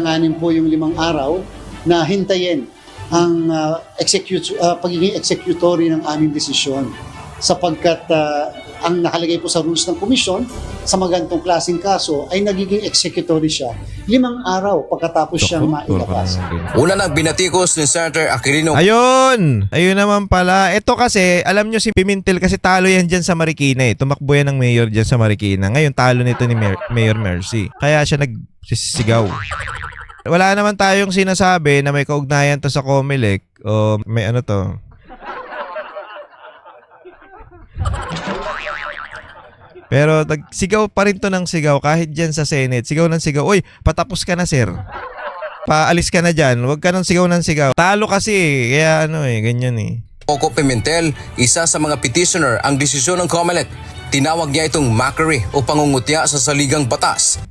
Nganin po yung 5 araw na hintayin ang pagiging executory ng aming desisyon sapagkat ang nakalagay po sa rules ng komisyon sa mga ganitong klaseng kaso ay nagiging executory siya 5 araw pagkatapos siyang mailabas. Una nang binatikos ni Senator Aquilino. Ayun naman pala. Ito kasi, alam nyo si Pimentel kasi talo yan dyan sa Marikina eh. Tumakbo yan ng mayor dyan sa Marikina. Ngayon talo nito ni Mayor Mercy. Kaya siya nagsisigaw. Wala naman tayong sinasabi na may kaugnayan to sa Comelec o may ano to. Pero sigaw pa rin to ng sigaw kahit dyan sa Senate. Sigaw ng sigaw. Uy, patapos ka na sir. Paalis ka na dyan. Huwag ka nang sigaw ng sigaw. Talo kasi eh. Kaya ganyan eh. Coco Pimentel, isa sa mga petitioner ang desisyon ng COMELEC. Tinawag niya itong mockery o pangungutya sa saligang batas.